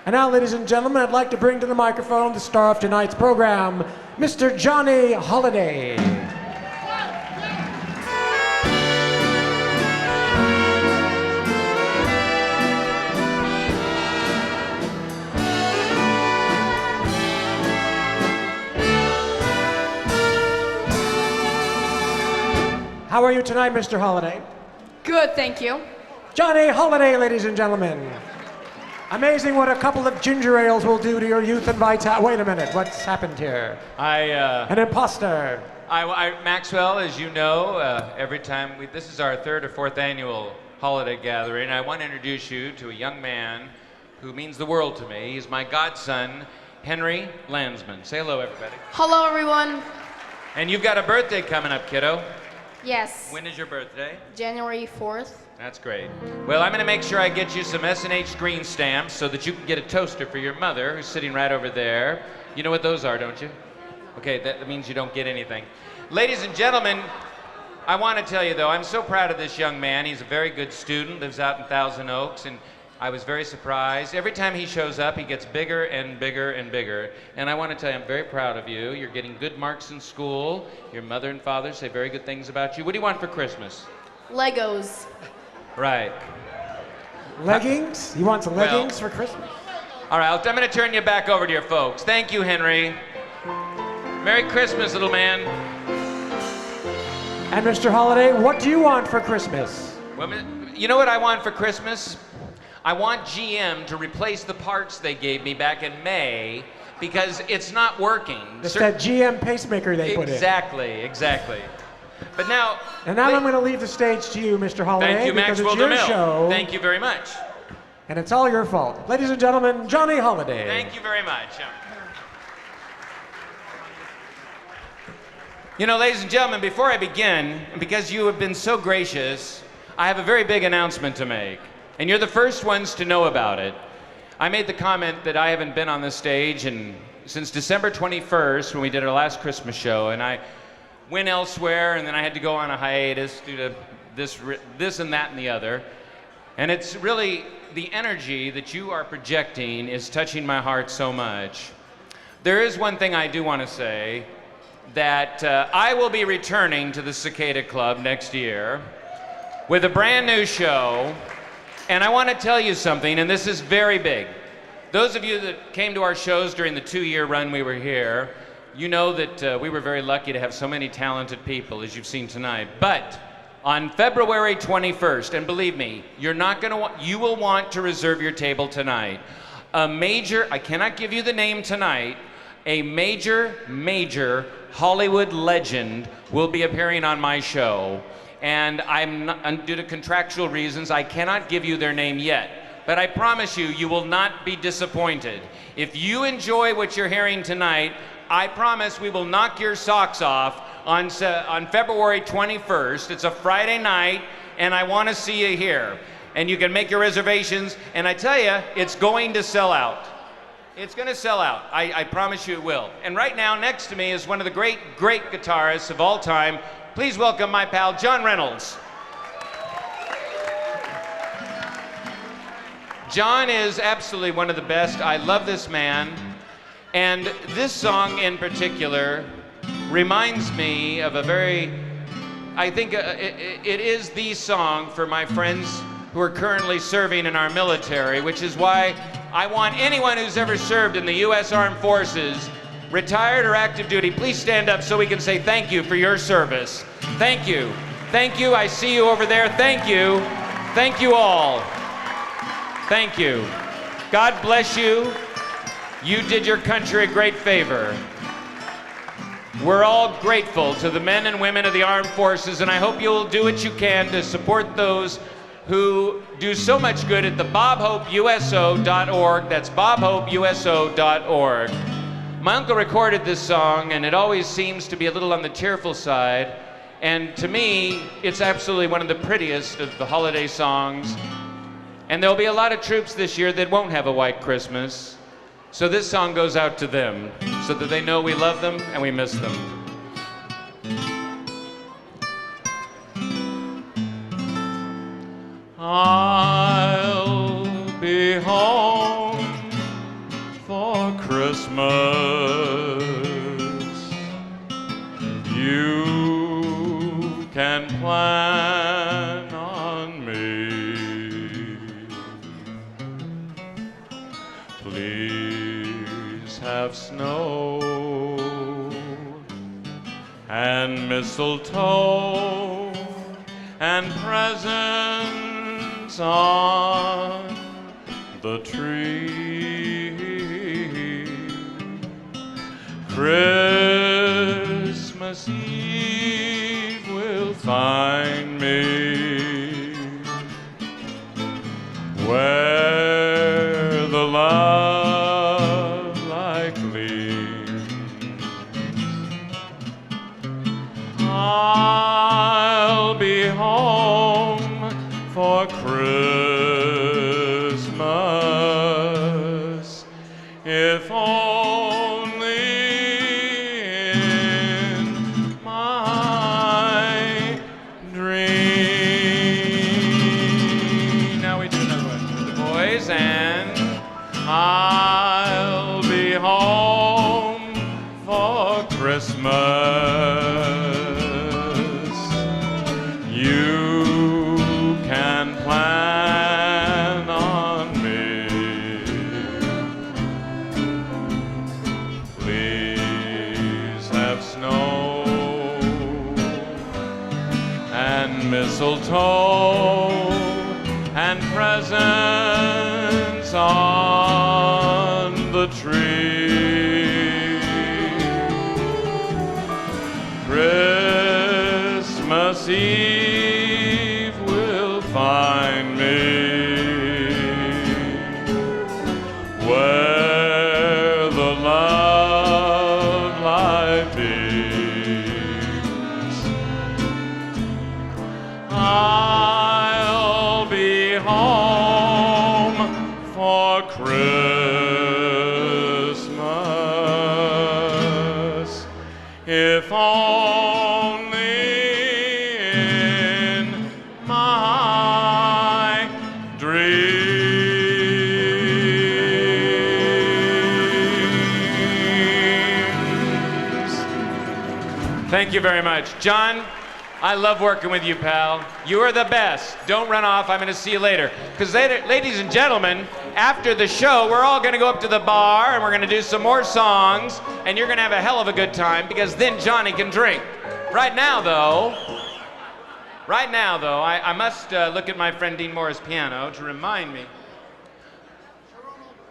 And now, ladies and gentlemen, I'd like to bring to the microphone the star of tonight's program, Mr. Johnny Holiday. How are you tonight, Mr. Holiday? Good, thank you. Johnny Holiday, ladies and gentlemen. Amazing what a couple of ginger ales will do to your youth and vitality. Wait a minute, what's happened here? An imposter. Maxwell, as you know, every time this is our third or fourth annual holiday gathering, I want to introduce you to a young man who means the world to me. He's my godson, Henry Landsman. Say hello, everybody. Hello, everyone. And you've got a birthday coming up, kiddo. Yes. When is your birthday? January 4th. That's great. Well, I'm going to make sure I get you some S&H green stamps so that you can get a toaster for your mother, who's sitting right over there. You know what those are, don't you? Okay, that means you don't get anything. Ladies and gentlemen, I want to tell you, though, I'm so proud of this young man. He's a very good student, lives out in Thousand Oaks, and I was very surprised. Every time he shows up, he gets bigger and bigger and bigger. And I want to tell you, I'm very proud of you. You're getting good marks in school. Your mother and father say very good things about you. What do you want for Christmas? Legos. Right. Leggings? You want some leggings for Christmas? All right, I'm going to turn you back over to your folks. Thank you, Henry. Merry Christmas, little man. And Mr. Holiday, what do you want for Christmas? Well, you know what I want for Christmas? I want GM to replace the parts they gave me back in May because it's not working. It's that GM pacemaker they put in. Exactly. But now... And now I'm going to leave the stage to you, Mr. Holiday. Thank you, because Maxwell it's your DeMille. show. Thank you very much. And it's all your fault. Ladies and gentlemen, Johnny Holiday. Thank you very much. You know, ladies and gentlemen, before I begin, and because you have been so gracious, I have a very big announcement to make. And you're the first ones to know about it. I made the comment that I haven't been on this stage since December 21st when we did our last Christmas show, and I went elsewhere, and then I had to go on a hiatus due to this and that and the other. And it's really the energy that you are projecting is touching my heart so much. There is one thing I do want to say, that I will be returning to the Cicada Club next year with a brand new show. And I want to tell you something, and this is very big. Those of you that came to our shows during the 2-year run we were here, you know that we were very lucky to have so many talented people, as you've seen tonight. But on February 21st, and believe me, you will want to reserve your table tonight. I cannot give you the name tonight, a major Hollywood legend will be appearing on my show. And due to contractual reasons, I cannot give you their name yet. But I promise you, you will not be disappointed. If you enjoy what you're hearing tonight, I promise we will knock your socks off on February 21st. It's a Friday night, and I want to see you here. And you can make your reservations, and I tell you, it's going to sell out. It's going to sell out. I promise you it will. And right now, next to me is one of the great guitarists of all time. Please welcome my pal, John Reynolds. John is absolutely one of the best. I love this man. And this song in particular reminds me of I think it is the song for my friends who are currently serving in our military, which is why I want anyone who's ever served in the U.S. Armed Forces, retired or active duty, please stand up so we can say thank you for your service. Thank you. Thank you. I see you over there. Thank you. Thank you all. Thank you. God bless you. You did your country a great favor. We're all grateful to the men and women of the armed forces, and I hope you'll do what you can to support those who do so much good at the bobhopeuso.org. That's bobhopeuso.org. My uncle recorded this song, and it always seems to be a little on the tearful side. And to me, it's absolutely one of the prettiest of the holiday songs. And there'll be a lot of troops this year that won't have a white Christmas. So this song goes out to them, so that they know we love them and we miss them. I'll be home Christmas. You can plan on me. Please have snow and mistletoe and presents on the tree. Christmas Eve will find me where the love light gleams. I'll be home for Christmas, if only in my dream. Now we do another one with the boys, and I'll be home for Christmas. You can plan on me. Please have snow and mistletoe and presents on the tree. Christmas Eve will find me where the love light beams. I'll be home for Christmas, if only in my dreams. Thank you very much. John, I love working with you, pal. You are the best. Don't run off. I'm going to see you later. Because, ladies and gentlemen, after the show, we're all going to go up to the bar and we're going to do some more songs, and you're going to have a hell of a good time because then Johnny can drink. Right now, though, I must look at my friend Dean Moore's piano to remind me.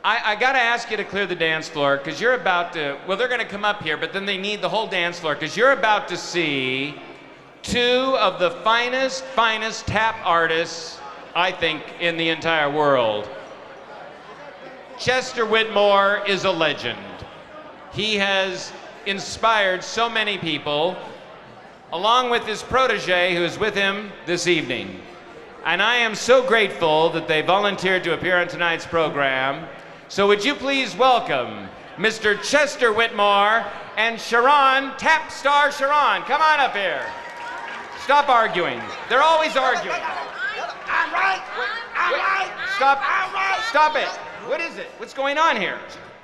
I got to ask you to clear the dance floor because you're about to, well, they're going to come up here, but then they need the whole dance floor because you're about to see two of the finest tap artists, I think, in the entire world. Chester Whitmore is a legend. He has inspired so many people, along with his protege who is with him this evening. And I am so grateful that they volunteered to appear on tonight's program. So would you please welcome Mr. Chester Whitmore and Charon, tap star Charon. Come on up here. Stop arguing. They're always arguing. I'm right. I'm right. Stop. I'm right. Stop it. What is it? What's going on here?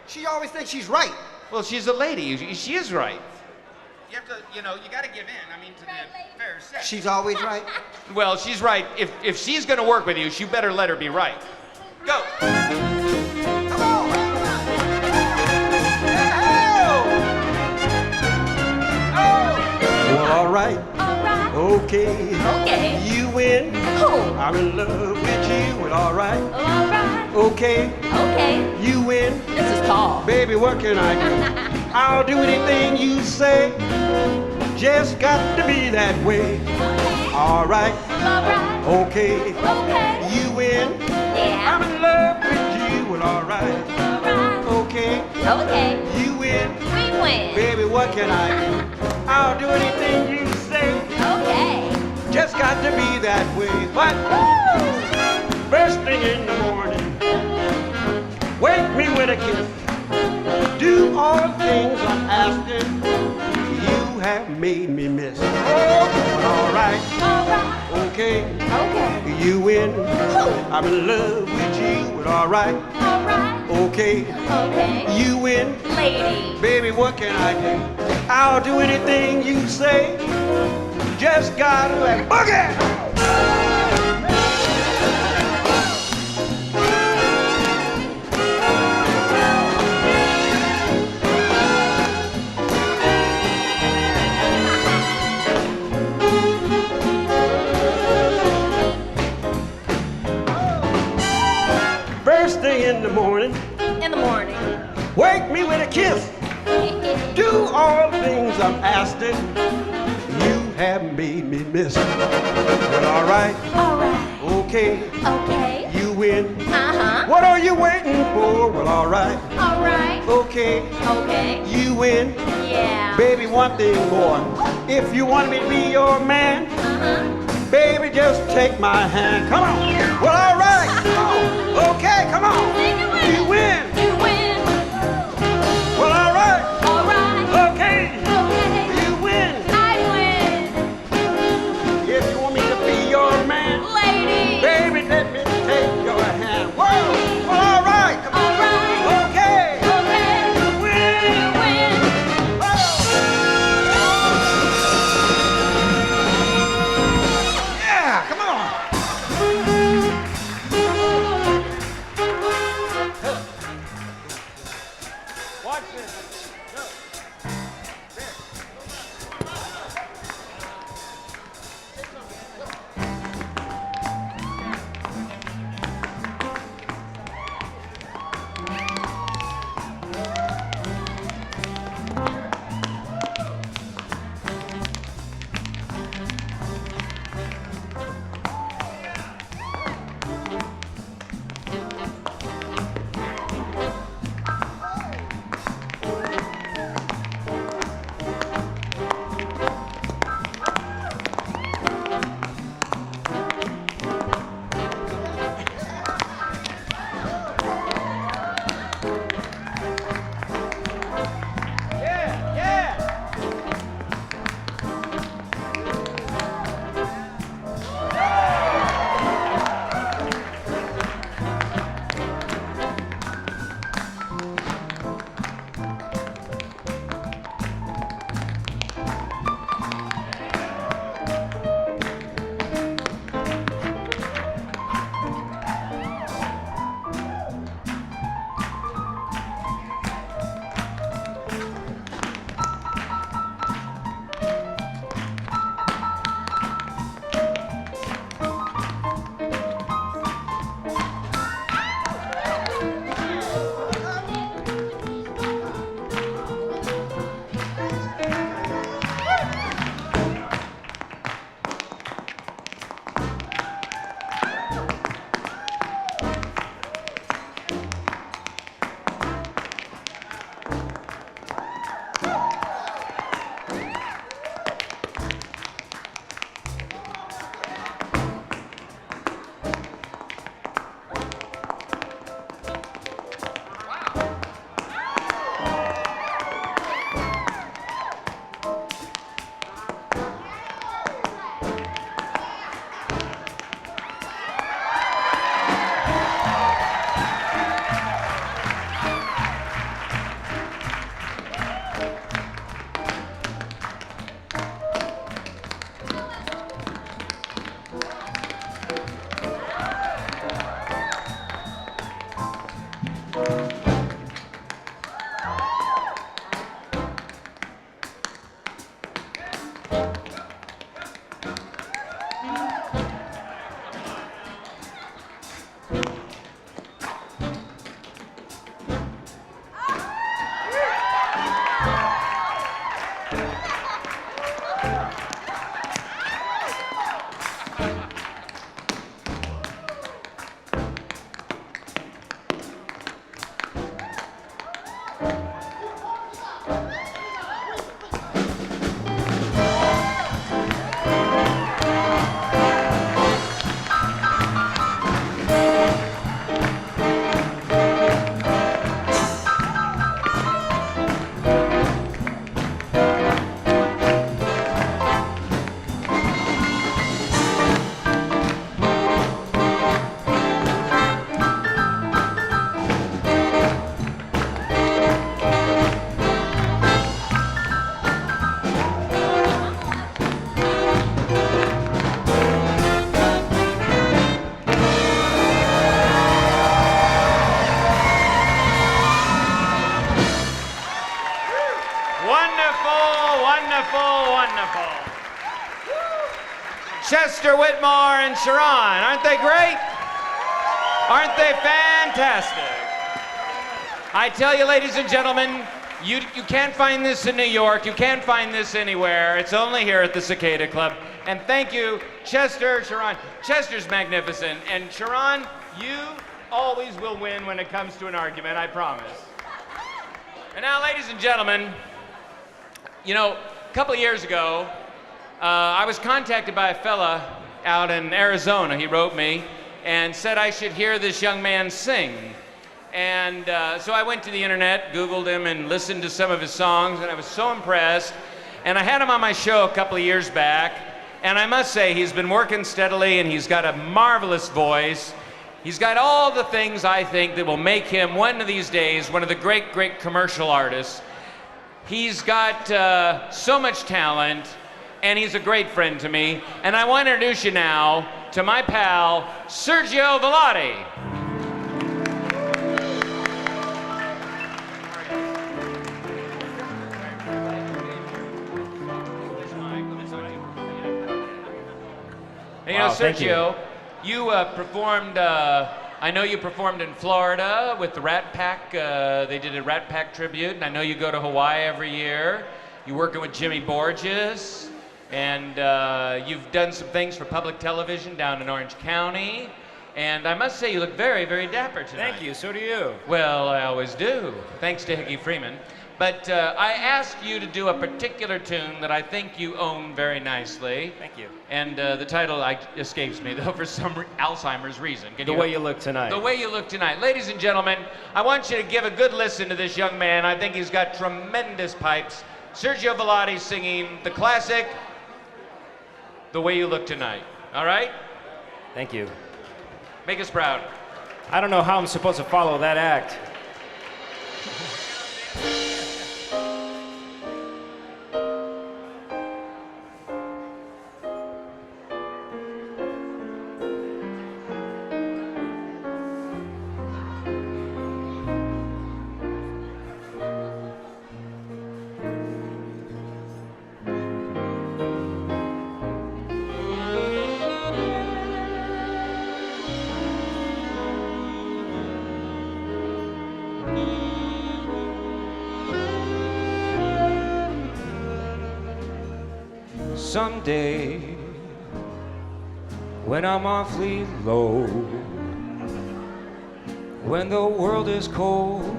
She always thinks she's right. Well, she's a lady. She is right. You have to, you got to give in. I mean, to the fair sex. She's always right. Well, she's right. If she's going to work with you, you better let her be right. Go. Come on. Well, all right. Okay. Okay. You win. Oh. I'm in love with you. Well, all right. All right. Okay. Okay. You win. This is Paul. Baby, what can I do? I'll do anything you say. Just got to be that way. All right. All right. Okay. Okay. You win. Yeah. I'm in love with you. Well, all right. All right. Okay. Okay. You win. We win. Baby, what can I do? I'll do anything you say. Okay. Just got to be that way. But first thing in the morning, wake me with a kiss. Do all the things I'm asking. You have made me miss. Oh, all right. All right. Okay. Okay. You win. I'm in love with you. All right. All right. Okay, Okay. you win. Lady. Baby, what can I do? I'll do anything you say. You just gotta let boogie. First thing in the morning, wake me with a kiss. Do all the things I'm asking. You have made me miss. Well, all right. All right. Okay. Okay. You win. Uh-huh. What are you waiting for? Well, all right. All right. Okay. Okay. You win. Yeah. Baby, one thing more. If you want me to be your man, baby, just take my hand. Come on. Well, all right. Come on. Okay, come on. You win. You win. Well, all right. All right. Okay. Okay. You win. I win. If you want me to be your man, Lady. baby, let me take your hand. Whoa. Well, all right. Come on. All right. Okay. Okay. You win. You win. Yeah, come on. Watch this. wonderful, wonderful. Chester, Whitmore, and Charon. Aren't they great? Aren't they fantastic? I tell you, ladies and gentlemen, you can't find this in New York. You can't find this anywhere. It's only here at the Cicada Club. And thank you, Chester, Charon. Chester's magnificent. And Charon, you always will win when it comes to an argument, I promise. And now, ladies and gentlemen, you know, a couple of years ago, I was contacted by a fella out in Arizona. He wrote me and said I should hear this young man sing. And so I went to the internet, Googled him, and listened to some of his songs, and I was so impressed. And I had him on my show a couple of years back, and I must say, he's been working steadily, and he's got a marvelous voice. He's got all the things, I think, that will make him, one of these days, one of the great, great commercial artists. He's got so much talent, and he's a great friend to me. And I want to introduce you now to my pal, Sergio Viladi. You know, Sergio, you performed, I know you performed in Florida with the Rat Pack. They did a Rat Pack tribute, and I know you go to Hawaii every year. You're working with Jimmy Borges, and you've done some things for public television down in Orange County. And I must say, you look very, very dapper tonight. Thank you, so do you. Well, I always do, thanks to Hickey Freeman. But I asked you to do a particular tune that I think you own very nicely. Thank you. And the title escapes me, though, for some Alzheimer's reason. The Way You Look Tonight. The Way You Look Tonight. Ladies and gentlemen, I want you to give a good listen to this young man. I think he's got tremendous pipes. Sergio Viladi singing the classic, The Way You Look Tonight. All right? Thank you. Make us proud. I don't know how I'm supposed to follow that act. Someday, when I'm awfully low, when the world is cold,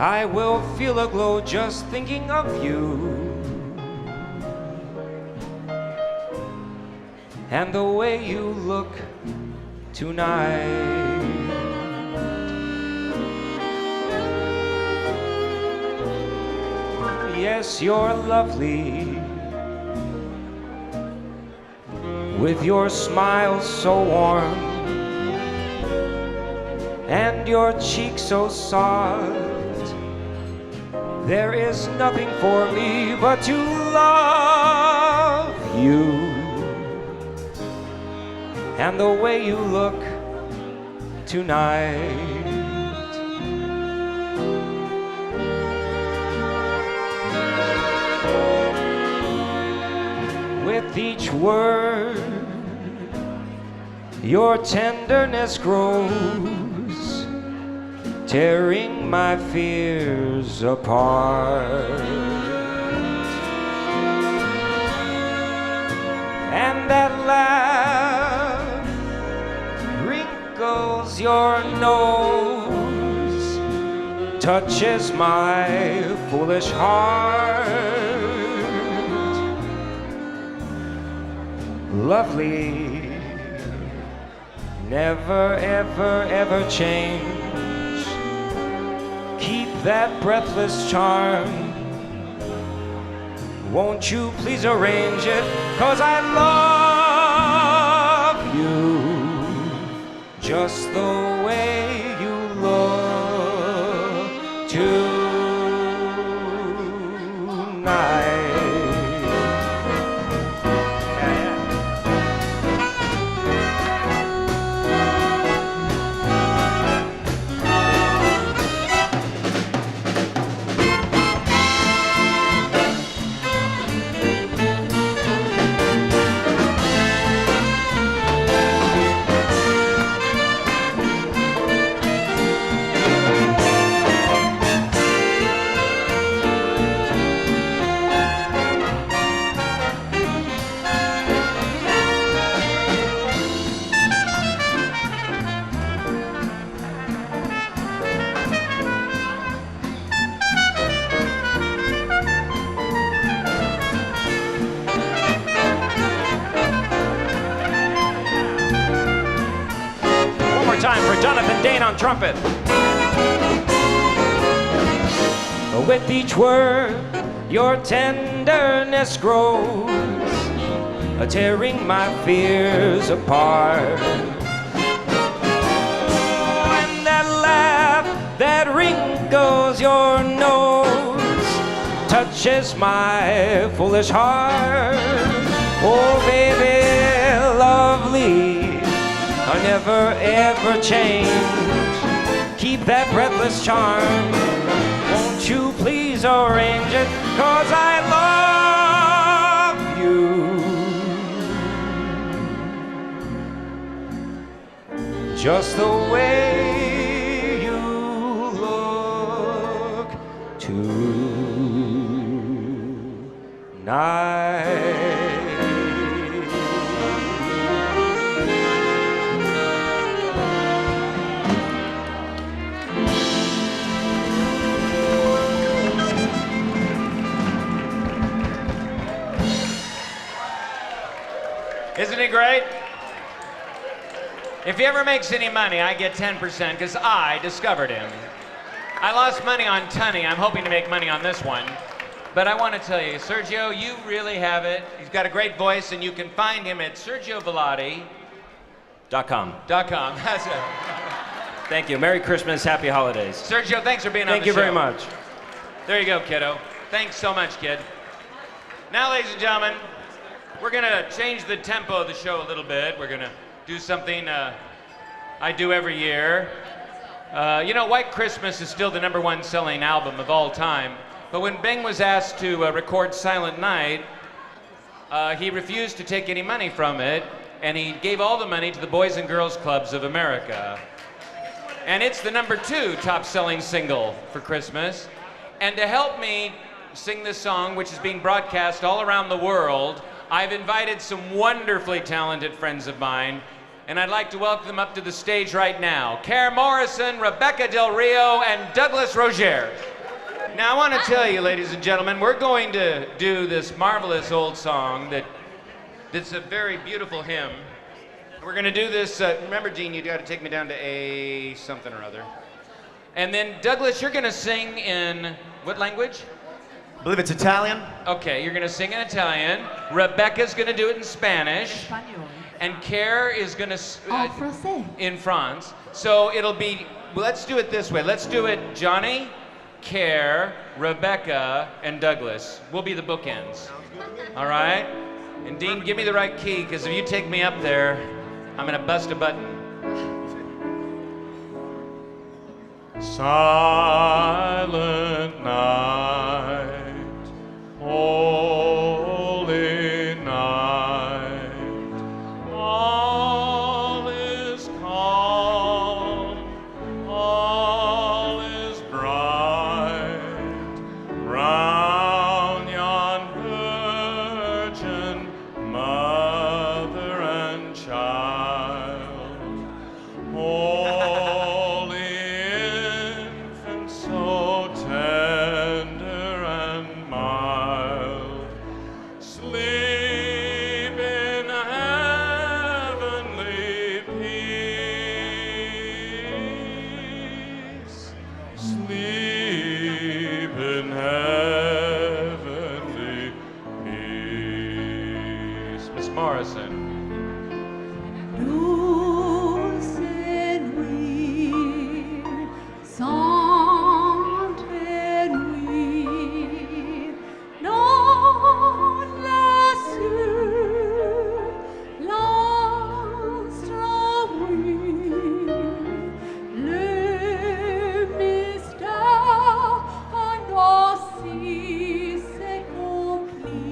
I will feel a glow just thinking of you and the way you look tonight. Yes, you're lovely, with your smile so warm and your cheek so soft. There is nothing for me but to love you and the way you look tonight. With each word, your tenderness grows, tearing my fears apart. And that laugh wrinkles your nose, touches my foolish heart. Lovely, never, ever, ever change. Keep that breathless charm. Won't you please arrange it? 'Cause I love you just the way you look tonight. on trumpet. With each word, your tenderness grows, tearing my fears apart. And that laugh that wrinkles your nose touches my foolish heart. Oh, baby, lovely, I'll never ever change. Keep that breathless charm. Won't you please arrange it? 'Cause I love you. Just the way you look tonight. Isn't he great? If he ever makes any money, I get 10% because I discovered him. I lost money on Tunny. I'm hoping to make money on this one. But I want to tell you, Sergio, you really have it. He's got a great voice, and you can find him at .com. That's it. Thank you. Merry Christmas. Happy holidays. Sergio, thanks for being on the show. Thank you very much. There you go, kiddo. Thanks so much, kid. Now, ladies and gentlemen, we're going to change the tempo of the show a little bit. We're going to do something I do every year. You know, White Christmas is still the #1 selling album of all time. But when Bing was asked to record Silent Night, he refused to take any money from it, and he gave all the money to the Boys and Girls Clubs of America. And it's the #2 top-selling single for Christmas. And to help me sing this song, which is being broadcast all around the world, I've invited some wonderfully talented friends of mine, and I'd like to welcome them up to the stage right now. Kare Morrison, Rebekah Del Rio, and Douglas Roegiers. Now, I want to tell you, ladies and gentlemen, we're going to do this marvelous old song that's a very beautiful hymn. We're going to do this, remember, Gene, you got to take me down to A something or other. And then, Douglas, you're going to sing in what language? I believe it's Italian. Okay, you're going to sing in Italian. Rebekah's going to do it in Spanish. And Kare is going to... in France. So it'll be... Let's do it this way. Let's do it Johnny, Kare, Rebekah, and Douglas. We'll be the bookends. All right? And Dean, give me the right key, because if you take me up there, I'm going to bust a button. Silent night, holy night, all is calm, all is bright, round yon virgin mother and child, holy infant, so tender and mild, sleep in heavenly peace, sleep in heavenly peace. Miss Morrison. Dulce nuit, sainte nuit, non lassue, l'instruit, le mystère ainsi s'accomplit.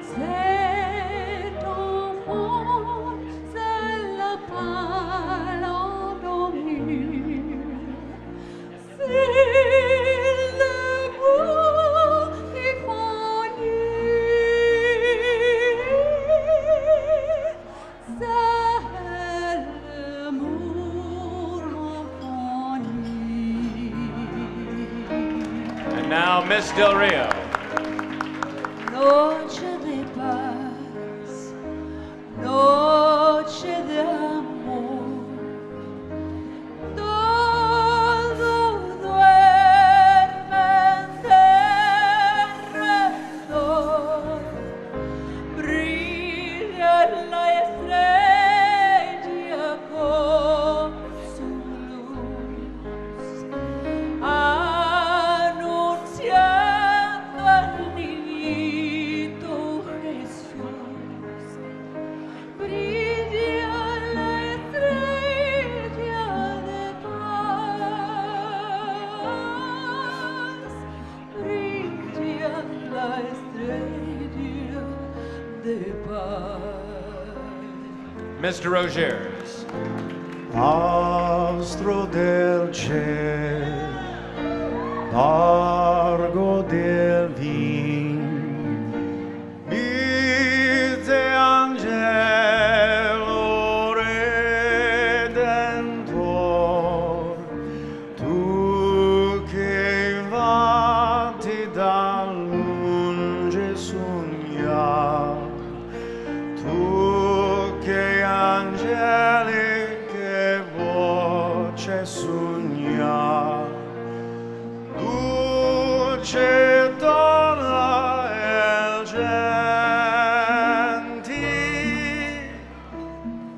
Cet enfant, c'est le pâle endormi. C'est le goût infini. C'est l'amour infini. And now, Miss Del Rio. Noche de paz, noche de amor, Mr. Roegiers. Astro del cielo, largo del vin, mite angelo redentor, tu che invati dal lunge sognar, tu che angeliche voce sognar, luce donna e genti,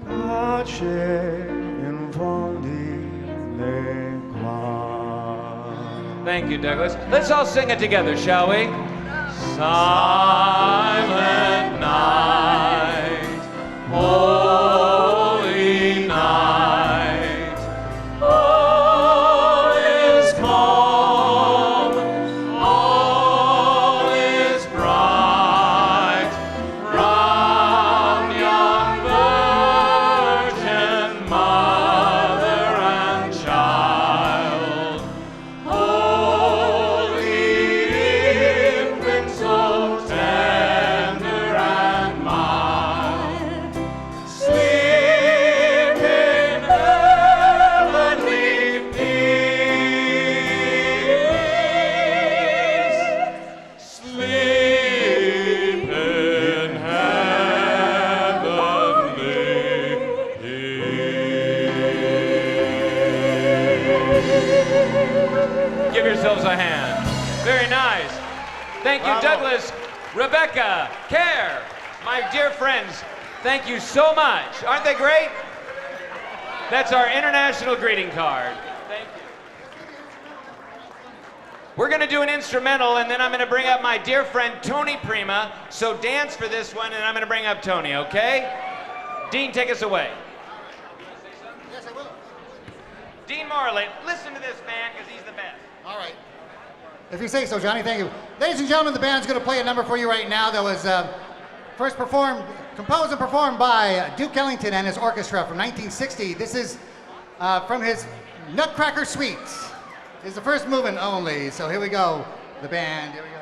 pace infondi le qua. Thank you, Douglas. Let's all sing it together, shall we? Silent night, holy night, all is calm, all is bright, round young virgin mother and child, holy infant so tender and mild, sleep in heavenly peace, sleep in heavenly peace. Give yourselves a hand. Very nice. Thank you, Bravo. Douglas, Rebekah, Kayre, my dear friends. Thank you so much. Aren't they great? That's our international greeting card. Thank you. We're going to do an instrumental, and then I'm going to bring up my dear friend Tony Prima. So dance for this one, and I'm going to bring up Tony, okay? Dean, take us away. Yes, I will. Dean Morley, listen to this man, because he's the best. All right. If you say so, Johnny, thank you. Ladies and gentlemen, the band's going to play a number for you right now that was first composed and performed by Duke Ellington and his orchestra from 1960. This is from his Nutcracker Suites. It's the first movement only. So here we go. The band, here we go.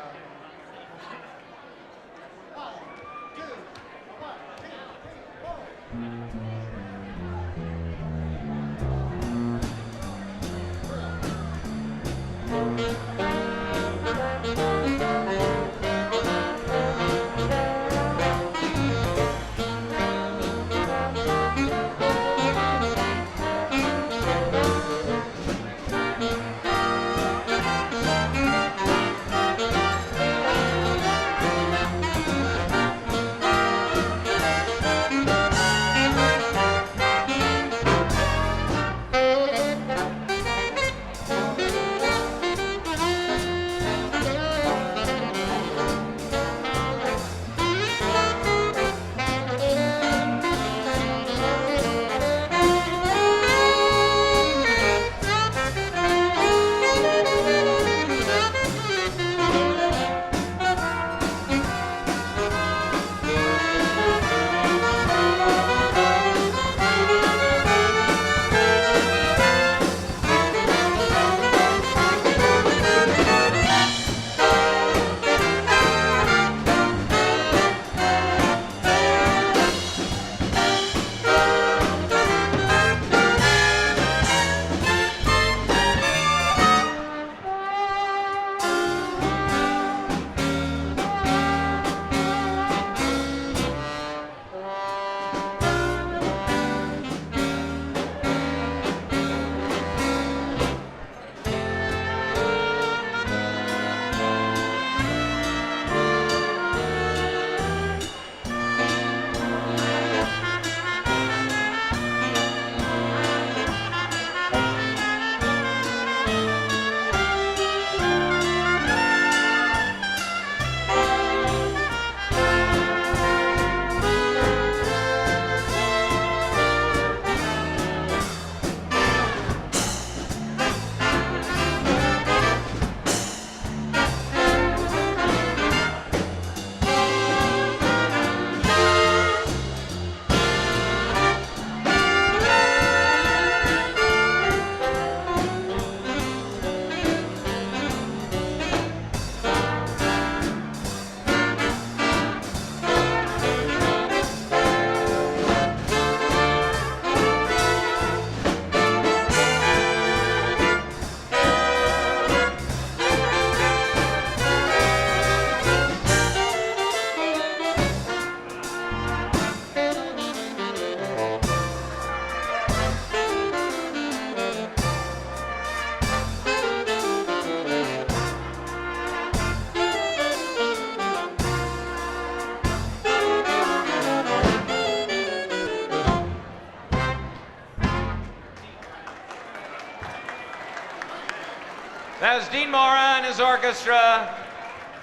That was Dean Mora and his orchestra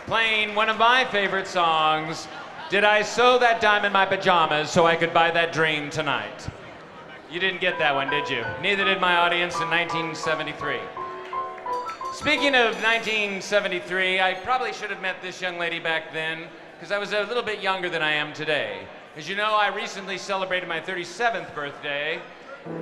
playing one of my favorite songs, Did I Sew That Dime in My Pajamas So I Could Buy That Dream Tonight? You didn't get that one, did you? Neither did my audience in 1973. Speaking of 1973, I probably should have met this young lady back then because I was a little bit younger than I am today. As you know, I recently celebrated my 37th birthday.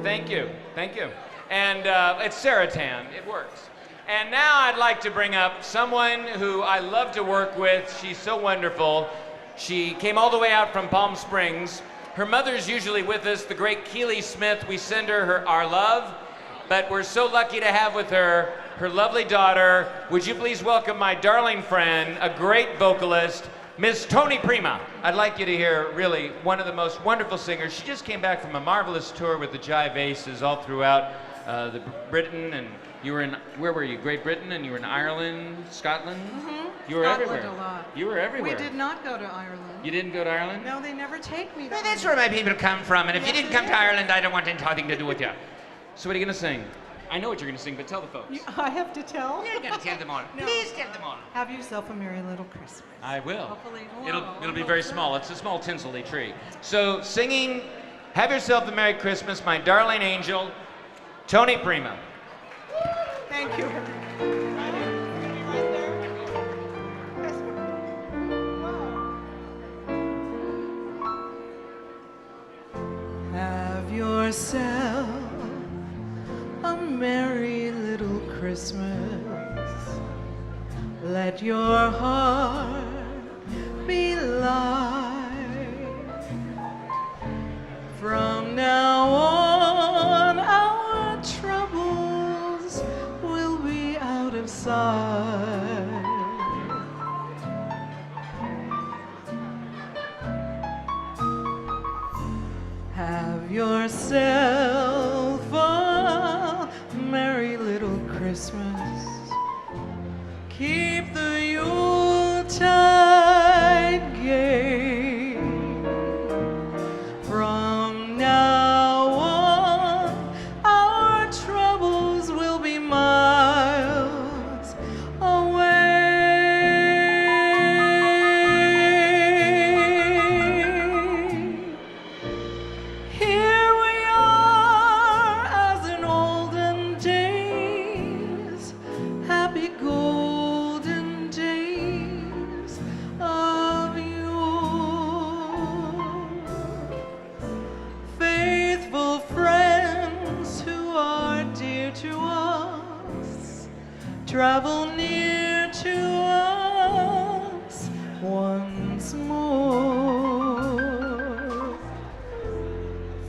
Thank you, thank you. And it's Saratan, it works. And now I'd like to bring up someone who I love to work with. She's so wonderful. She came all the way out from Palm Springs. Her mother's usually with us, the great Keely Smith. We send her our love, but we're so lucky to have with her her lovely daughter. Would you please welcome my darling friend, a great vocalist, Miss Tony Prima. I'd like you to hear really one of the most wonderful singers. She just came back from a marvelous tour with the Jive Aces all throughout Britain, and you were in, where were you? Great Britain, and you were in Ireland, Scotland? Mm-hmm. You were Scotland everywhere. a lot. You were everywhere. We did not go to Ireland. You didn't go to Ireland? No, they never take me to Well, that's where my people come from, and if you Yes, didn't they come to do. Ireland, I don't want anything to do with you. So what are you gonna sing? I know what you're gonna sing, but tell the folks. I have to tell? You're gonna tell them all. No. Please tell them all. Have yourself a merry little Christmas. I will. Hopefully It'll be very small. It's a small tinselly tree. So singing, Have Yourself a Merry Christmas, my darling angel, Tony Prima. Thank you. Have yourself a merry little Christmas. Let your heart be light. From now on, our troubles will be out of sight. Have yourself a merry little Christmas. Keep the Yuletide gay. From now on, our troubles will be miles away. Here we are as in olden days, happy golden days of yore. Faithful friends who are dear to us, travel near to us once more.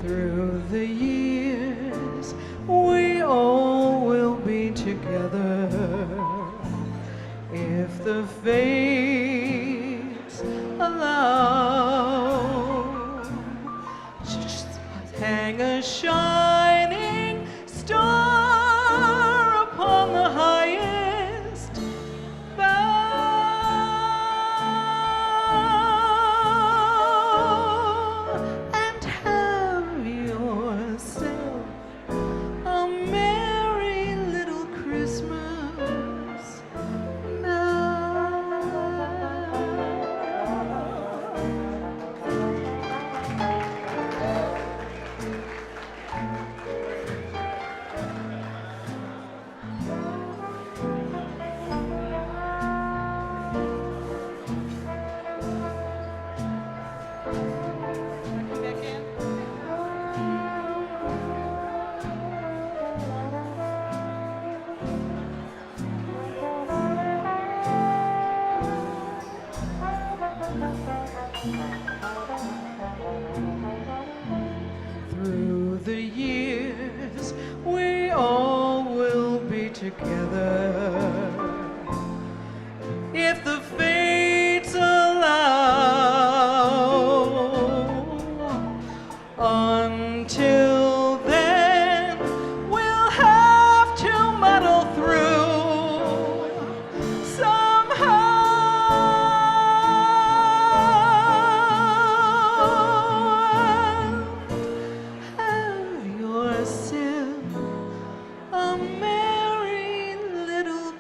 Through the years, we all will be together if the fates allow. Just hang a shining star upon the highest bough and have yourself a merry little Christmas now. Through the years, we all will be together if the fates allow. Until then, we'll have to muddle through somehow. Have yourself a merry little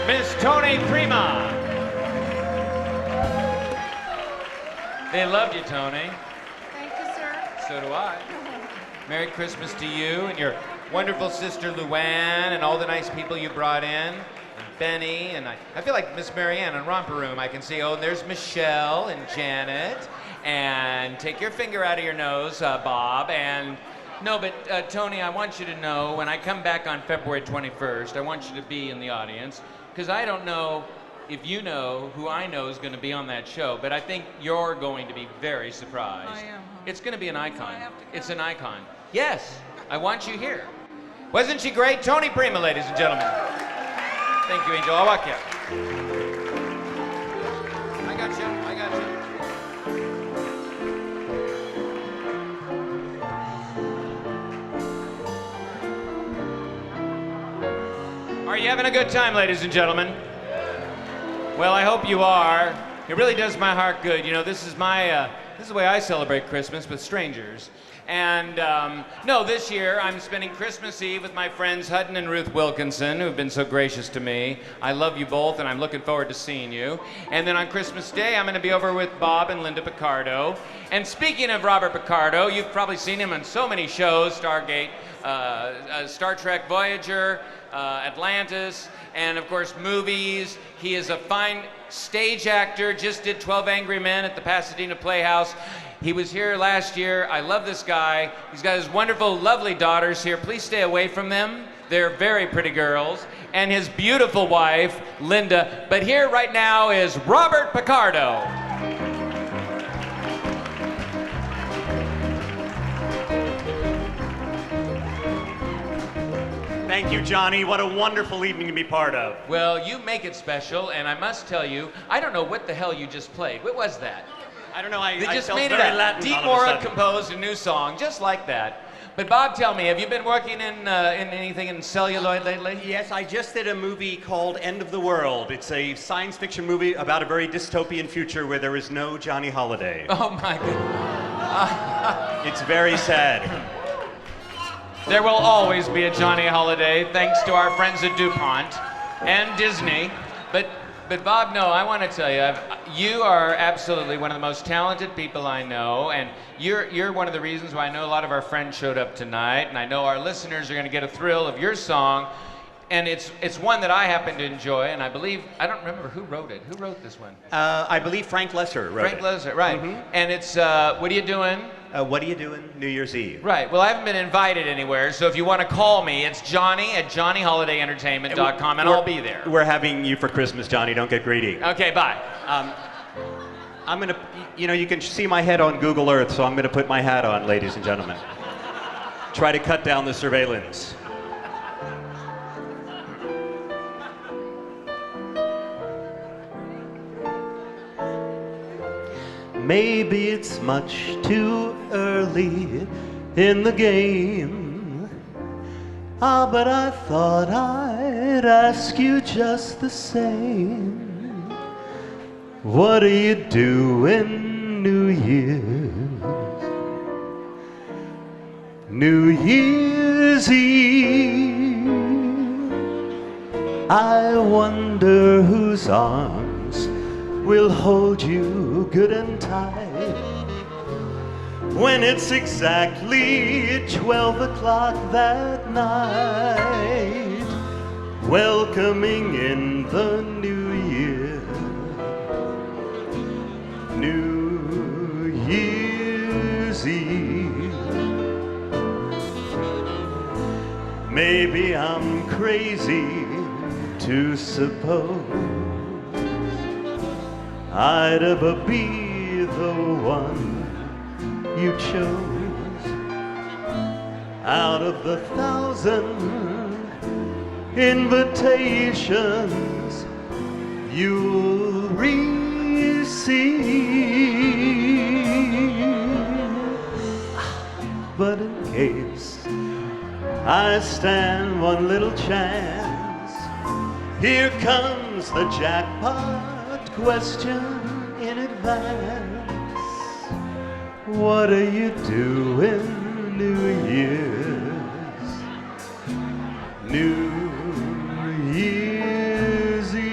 Miss Tony Prima. They loved you, Tony. Thank you, sir. So do I. Merry Christmas to you and your wonderful sister Luann and all the nice people you brought in. And Benny, and I feel like Miss Marianne in Romper Room. I can see, oh, and there's Michelle and Janet. And take your finger out of your nose, Bob. And no, but Tony, I want you to know when I come back on February 21st, I want you to be in the audience. Because I don't know if you know who I know is going to be on that show, but I think you're going to be very surprised. I am, huh? It's going to be an icon. So I have to come? It's an icon. Yes, I want you here. Wasn't she great? Tony Prima, ladies and gentlemen. Thank you, Angel. I'll walk you. I got you. I got you. Are you having a good time, ladies and gentlemen? Well, I hope you are. It really does my heart good. You know, this is the way I celebrate Christmas, with strangers. And no, this year I'm spending Christmas Eve with my friends Hutton and Ruth Wilkinson, who've been so gracious to me. I love you both, and I'm looking forward to seeing you. And then on Christmas Day, I'm going to be over with Bob and Linda Picardo. And speaking of Robert Picardo, you've probably seen him on so many shows: Stargate, Star Trek Voyager, Atlantis, and of course movies. He is a fine stage actor, just did 12 Angry Men at the Pasadena Playhouse. He was here last year. I love this guy. He's got his wonderful, lovely daughters here. Please stay away from them. They're very pretty girls. And his beautiful wife, Linda. But here right now is Robert Picardo. Thank you, Johnny. What a wonderful evening to be part of. Well, you make it special, and I must tell you, I don't know what the hell you just played. What was that? I don't know, They I just felt made it very up. Latin all of a MORA sudden. composed a new song, just like that. But Bob, tell me, have you been working in anything in celluloid lately? Yes, I just did a movie called End of the World. It's a science fiction movie about a very dystopian future where there is no Johnny Holiday. Oh my God. It's very sad. There will always be a Johnny Holiday, thanks to our friends at DuPont and Disney. But Bob, no, I want to tell you, you are absolutely one of the most talented people I know, and you're one of the reasons why I know a lot of our friends showed up tonight, and I know our listeners are going to get a thrill of your song, and it's one that I happen to enjoy, and I believe, I don't remember who wrote it. Who wrote this one? I believe Frank Lesser wrote it. Frank Lesser, right. Mm-hmm. And it's, what are you doing? What are you doing New Year's Eve? Right. Well, I haven't been invited anywhere, so if you want to call me, it's Johnny@JohnnyHolidayEntertainment.com, and I'll be there. We're having you for Christmas, Johnny. Don't get greedy. Okay, bye. I'm going to, you can see my head on Google Earth, so I'm going to put my hat on, ladies and gentlemen. Try to cut down the surveillance. Maybe it's much too early in the game. But I thought I'd ask you just the same. What do you do in New Year's? New Year's Eve. I wonder whose arms will hold you good and tight when it's exactly 12 o'clock that night, welcoming in the new year. New Year's Eve. Maybe I'm crazy to suppose I'd ever be the one you chose out of the 1,000 invitations you'll receive. But in case I stand one little chance, here comes the jackpot question in advance. What do you do in New Year's? New Year's Eve.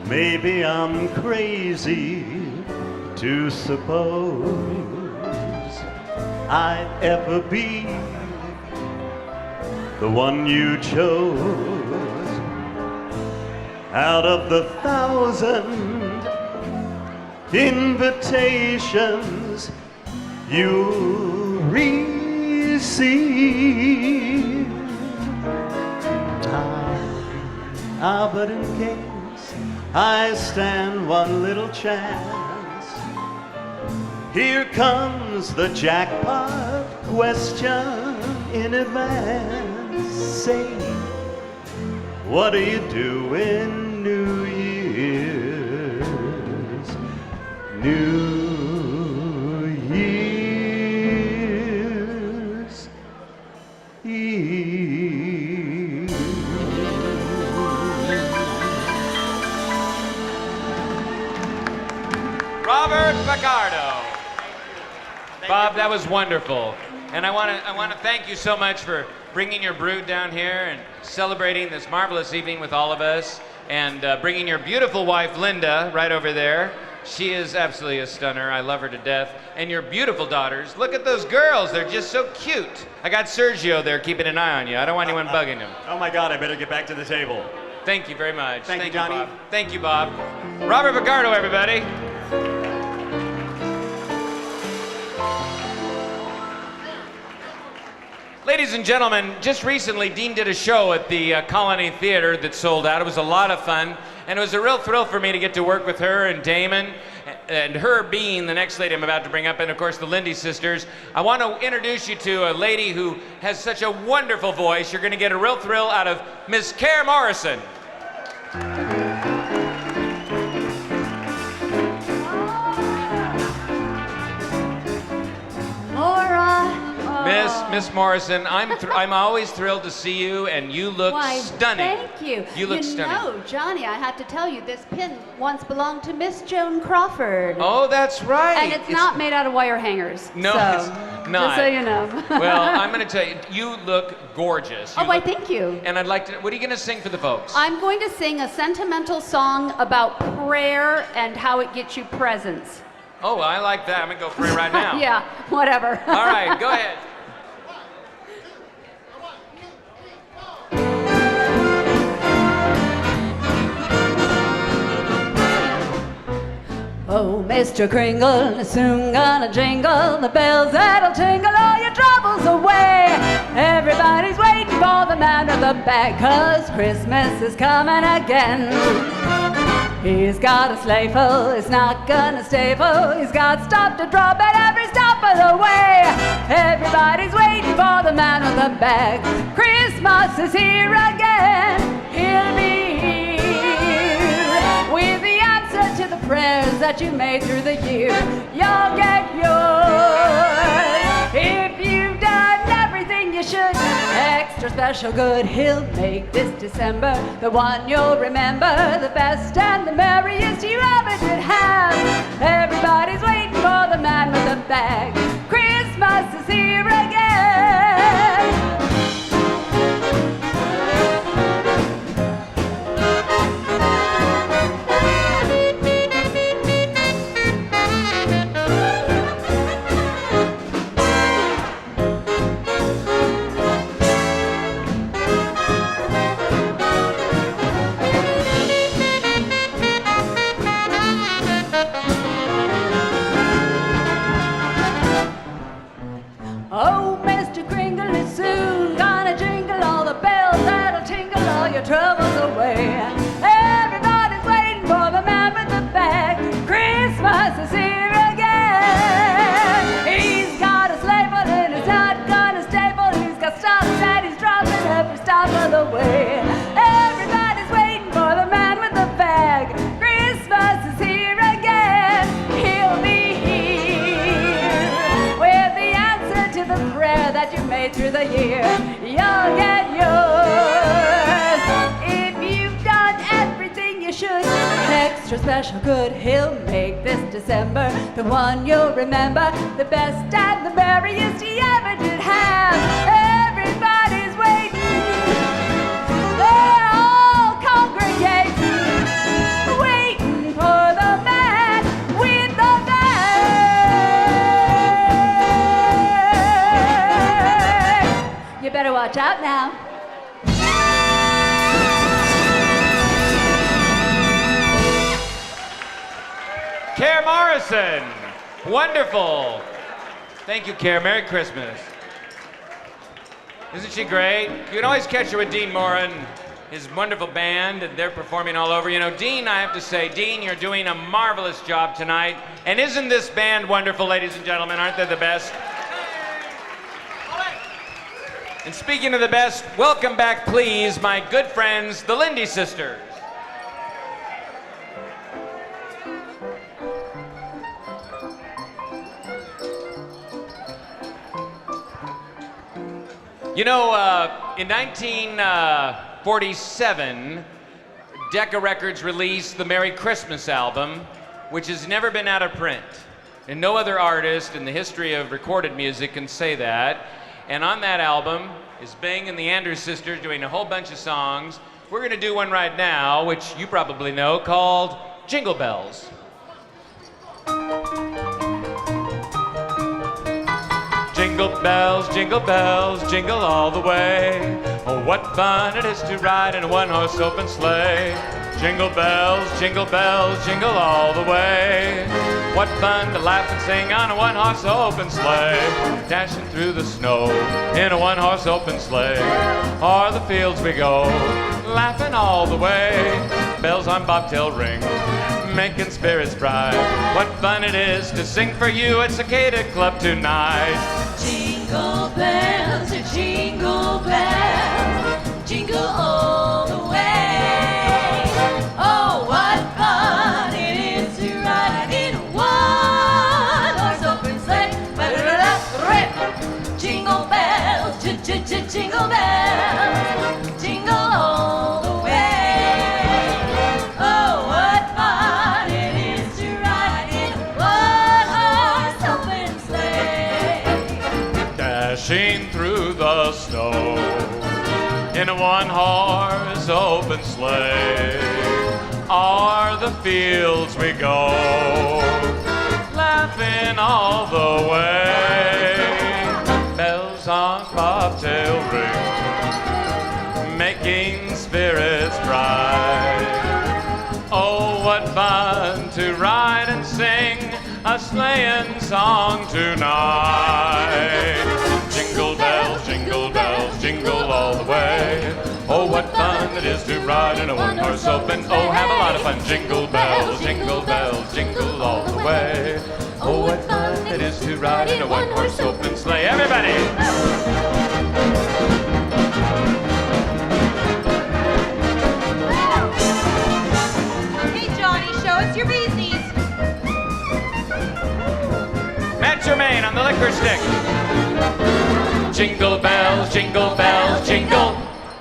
Maybe I'm crazy to suppose I'd ever be the one you chose out of the 1,000 invitations you receive. But in case I stand one little chance, here comes the jackpot question in advance. Say, what do you do in New Year's? New Year's Eve. Robert Picardo. Bob, that was wonderful. And I want to thank you so much for bringing your brood down here and celebrating this marvelous evening with all of us, and bringing your beautiful wife, Linda, right over there. She is absolutely a stunner. I love her to death. And your beautiful daughters. Look at those girls. They're just so cute. I got Sergio there keeping an eye on you. I don't want anyone bugging him. Oh my God, I better get back to the table. Thank you very much. Thank you, Johnny. Bob. Thank you, Bob. Robert Picardo, everybody. Ladies and gentlemen, just recently Dean did a show at the Colony Theater that sold out. It was a lot of fun, and it was a real thrill for me to get to work with her and Damon, and her being the next lady I'm about to bring up, and of course the Lindy Sisters. I want to introduce you to a lady who has such a wonderful voice. You're going to get a real thrill out of Miss Kare Morrison. MORA. Miss Morrison, I'm always thrilled to see you, and you look stunning. Thank you. You look stunning. No, Johnny, I have to tell you, this pin once belonged to Miss Joan Crawford. Oh, that's right. And it's not made out of wire hangers. No, so, it's not. Just so you know. Well, I'm going to tell you, you look gorgeous. Why, thank you. And I'd like to, what are you going to sing for the folks? I'm going to sing a sentimental song about prayer and how it gets you presents. Oh, I like that. I'm going to go pray right now. Yeah, whatever. All right, go ahead. Oh, Mr. Kringle is soon gonna jingle the bells that'll tingle all your troubles away. Everybody's waiting for the man with the bag, 'cause Christmas is coming again. He's got a sleigh full, it's not gonna stay full. He's got stop to drop at every stop of the way. Everybody's waiting for the man with the bag. Christmas is here again. He'll be here with the answer to the prayers that you made through the year. You'll get yours if you've done everything you should. Extra special good he'll make this December, the one you'll remember, the best and the merriest you ever did have. Everybody's waiting for the man with the bag. Christmas is here again. Oh, Mr. Kringle is soon gonna jingle all the bells that'll tingle all your troubles away. Everybody's waiting for the man with the bag. Christmas is here again. He's got a sleigh full and it's not gonna stay full. He's got stops that he's dropping every stop of the way. Everybody's waiting for the man with the bag. Christmas is here again. He'll be here with the answer to the prayer that you made through the year. You'll get yours if you've done everything you should. An extra special good he'll make this December, the one you'll remember, the best and the merriest he ever did have. Everybody's waiting, they're all congregating, waiting out now. Kare Morrison. Wonderful. Thank you, Kare. Merry Christmas. Isn't she great? You can always catch her with Dean Mora and his wonderful band, and they're performing all over. You know, Dean, I have to say, Dean, you're doing a marvelous job tonight. And isn't this band wonderful, ladies and gentlemen? Aren't they the best? And speaking of the best, welcome back, please, my good friends, the Lindy Sisters. You know, in 1947, Decca Records released the Merry Christmas album, which has never been out of print. And no other artist in the history of recorded music can say that. And on that album is Bing and the Andrews Sisters doing a whole bunch of songs. We're going to do one right now, which you probably know, called Jingle Bells. Jingle bells, jingle all the way. Oh, what fun it is to ride in a one-horse open sleigh. Jingle bells, jingle all the way. What fun to laugh and sing on a one-horse open sleigh. Dashing through the snow in a one-horse open sleigh. O'er the fields we go, laughing all the way. Bells on bobtail ring, making spirits bright. What fun it is to sing for you at Cicada Club tonight. Jingle bells, jingle all the way. Oh, what fun it is to ride in a one-horse open sleigh. Jingle bells, jingle bells, jingle all the way. Oh, what fun it is to ride in a one-horse open sleigh. Dashing through the snow in a one-horse open sleigh. O'er the fields we go, laughing all the way. Bells on bobtail ring, making spirits bright. Oh, what fun to ride and sing a sleighing song tonight. Jingle bells, jingle all the way. Oh, what fun it is to ride in a one-horse open. Oh, have a lot of fun. Jingle bells, jingle all the way. Oh, what fun it is to ride in a one-horse open sleigh. Everybody! Hey, Johnny, show us your bees knees. Matt Germain on the liquor stick. Jingle bells, jingle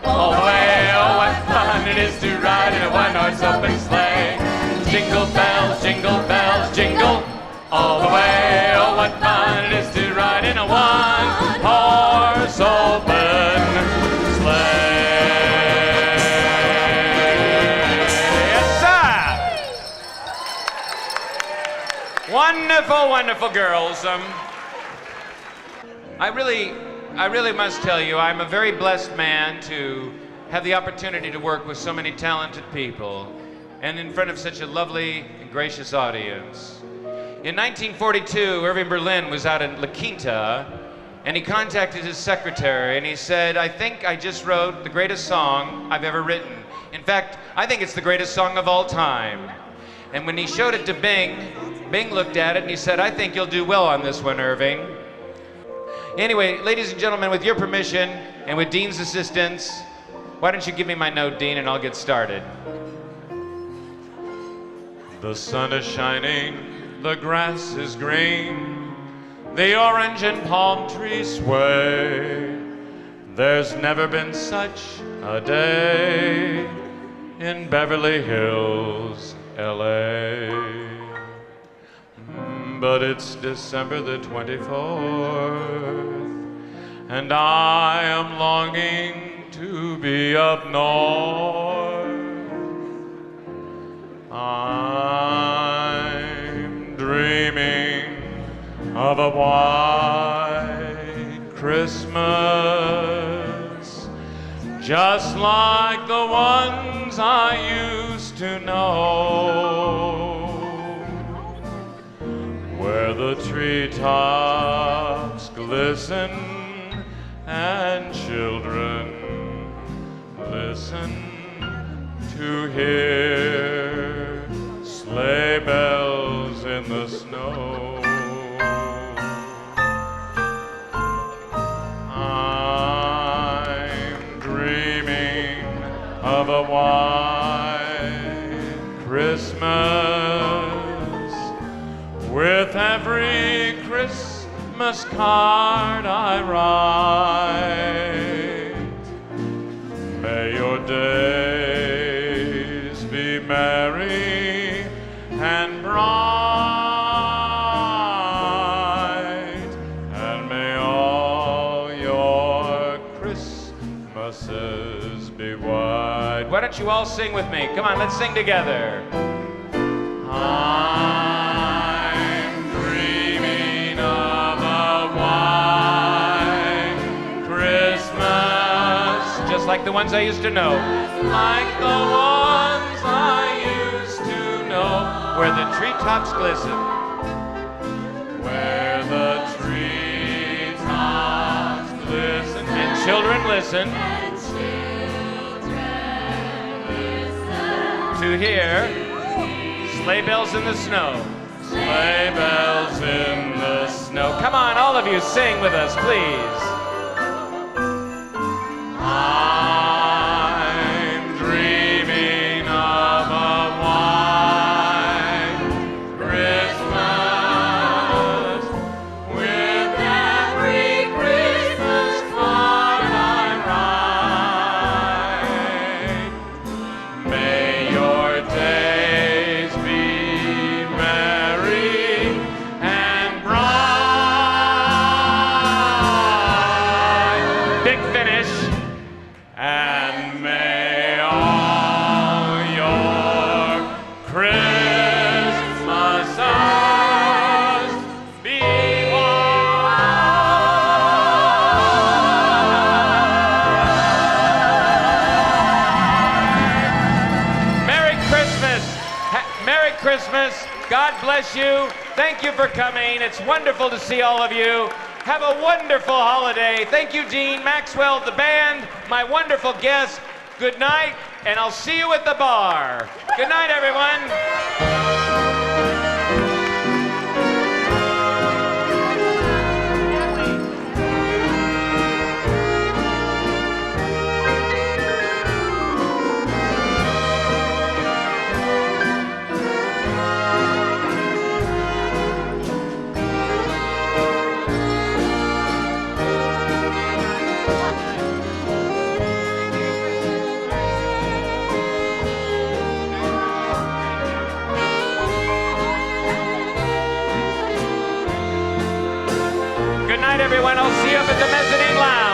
all the way. Oh, what fun it is to ride in a one-horse open sleigh. Jingle bells, jingle all the way. Oh, what fun it is to ride in a one-horse open sleigh. Yes, sir. Wonderful, wonderful girls. I really must tell you, I'm a very blessed man to have the opportunity to work with so many talented people and in front of such a lovely and gracious audience. In 1942, Irving Berlin was out in La Quinta, and he contacted his secretary and he said, I think I just wrote the greatest song I've ever written. In fact, I think it's the greatest song of all time. And when he showed it to Bing, Bing looked at it and he said, I think you'll do well on this one, Irving. Anyway, ladies and gentlemen, with your permission and with Dean's assistance, why don't you give me my note, Dean, and I'll get started. The sun is shining, the grass is green, the orange and palm trees sway. There's never been such a day in Beverly Hills, LA. But it's December the 24th, and I am longing to be up north. I'm dreaming of a white Christmas just like the ones I used to know, where the treetops glisten and children listen to hear sleigh bells in the snow. I'm dreaming of a white Christmas with every Christmas card I write. May your days be merry and bright, and may all your Christmases be white. Why don't you all sing with me? Come on, let's sing together. I'm dreaming of a white Christmas, just like the ones I used to know, like the ones I used to know, where the treetops glisten, where the treetops glisten, and children listen to hear sleigh bells in the snow. Sleigh bells in the snow. Come on, all of you, sing with us, please. I'm dreaming of a white Christmas with every Christmas card I write. May your days be merry and bright. Big finish. And may all your Christmases be white. Merry Christmas. Merry Christmas. God bless you. Thank you for coming. It's wonderful to see all of you. Have a wonderful holiday. Thank you, Dean, Maxwell, the band, my wonderful guests. Good night, and I'll see you at the bar. Good night, everyone. Good night, everyone. I'll see you up at the mezzanine lounge.